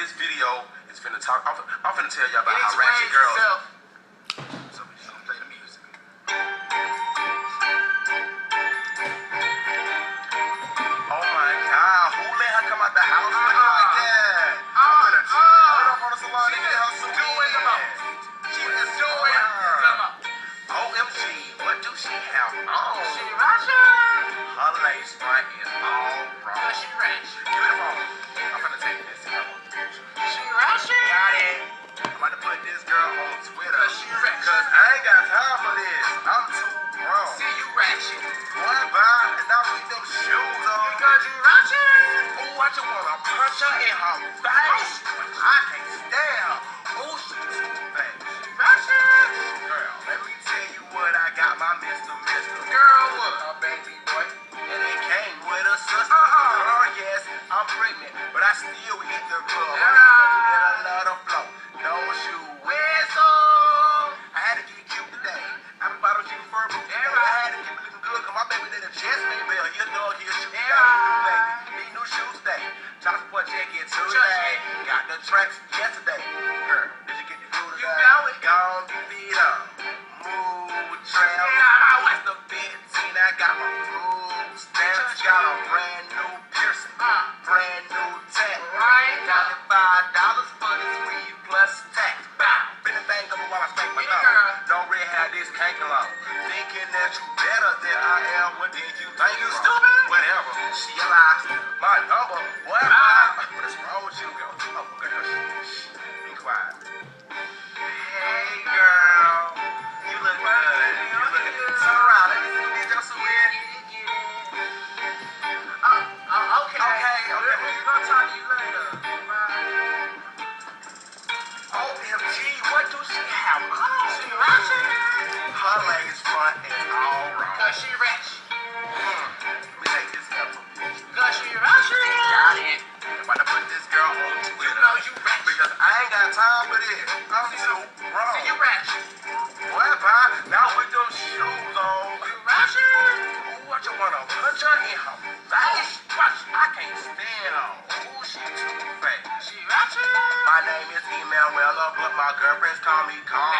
this video is finna talk. I'm finna tell y'all about how Ratchet girls. So we just gonna play the music. Oh my God, who let her come out the house looking like that? I'm finna hold up on the salon and get her some doing the most. She is doing the most. OMG, what do she have on? She Ratchet. Her lace front is all wrong. She Ratchet. Give me the phone. I'm finna take this. She Ratchet. Got it. I'm about to put this girl on Twitter. Cause I ain't got time for this. I'm too grown. See you Ratchet. Boy, bye. And now with them shoes on. Because you Ratchet. Ooh, I just wanna punch her in her face. I can't stand her. Ooh, she too fat. She Ratchet. Girl, let me tell you what I got my Mr. Girl, what? A baby boy. And it came with a sister. Girl, yes, I'm pregnant. But I still hit the club. And I love the flow. No shoe whistle. I had to get cute today. I'm about to shoot for a boot. I had to get looking good. Cause my baby did a chest made bell. He'll know he'll shoot today. Need new shoes today. Top support jacket today. Got the tracks yesterday. Girl, did you get the glue today? You know it. Gone beat up. Move trail. I was the 15. I got my food stamps. Got a brand new piercing. Brand new tag. $95 for this weed plus tax. Bow. Been a thing over while I spank my thumb. Don't really have this cake alone. Thinking that you better than I am. What did you think? You stupid? Whatever. She a lie. My number. What? What is wrong with you, girl? Oh, girl. Shh. Be quiet. Hey, girl. You look good. You look good. Turn around. Let me see this. Just so weird. Okay. We're gonna talk to you later. OMG, what do she have on? She Ratchet. Her lace front is all wrong. Cause she Ratchet. Let me take this up. Cause she Ratchet. Got it. I'm about to put this girl on Twitter. You know you Ratchet. Because I ain't got time for this. I'm too wrong. See you Ratchet. Boy, bye. Now with them shoes on. You Ratchet. Ooh, I just wanna punch her in her face. I can't stand her. Ooh, she too fat. She Ratchet. My name is Emanuela, but my girlfriends call me Carl.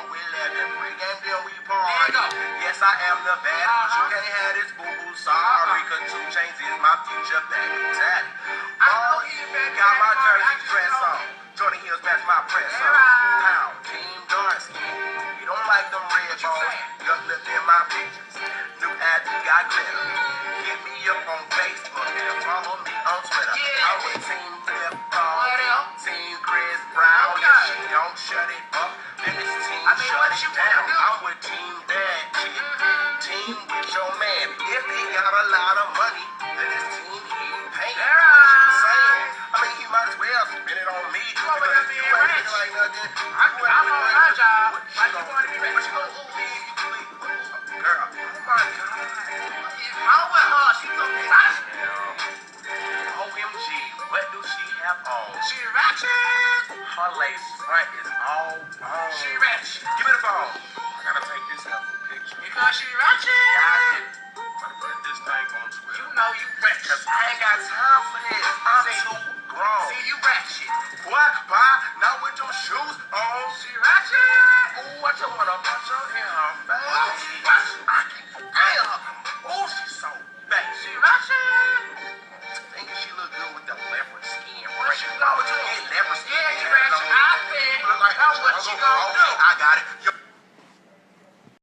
We live in free and then we party. Yes, I am the bad, but you can't have this boo-boo. Sorry, cause 2 Chainz is my future baby daddy. Oh, got my jersey dress on. Jordan Hills match my press on. Pow, team dark skin. You don't like them red bones. Just live in my pictures. New ad, got glitter. Hit me up on Facebook and follow me on Twitter. I'm with Team Flip Team Chris Brown. If she don't shut it up, then it's Team Shut It Down. I'm with Team Bad Chick. Team with your man. If he got a lot of money, then it's Team He Paint. What you saying? I mean, he might as well spend it on me. You over there being rich. Like nothing. I'm on my job. Why you want to be rich? What you gonna do? Girl, oh my God. I'm with her. She's so nice. OMG, what do she have on? She Ratchet. Her lace front is all wrong. She Ratchet. Give me the phone. I gotta take this out for picture. Because she Ratchet. Got it. I'm gonna put this thing on Twitter. You know you Ratchet. Cause I ain't got time for this. I'm too grown. See you Ratchet. What? Bye. Now with them shoes on. She Ratchet. Ooh, I just wanna punch her in her face. I can't stand her. Ooh, she's so fat. She Ratchet. Think she look good with the leopard skin. What you know? You get leopard skin. Yeah, you Ratchet. I think. Look like what you gonna do? I got it.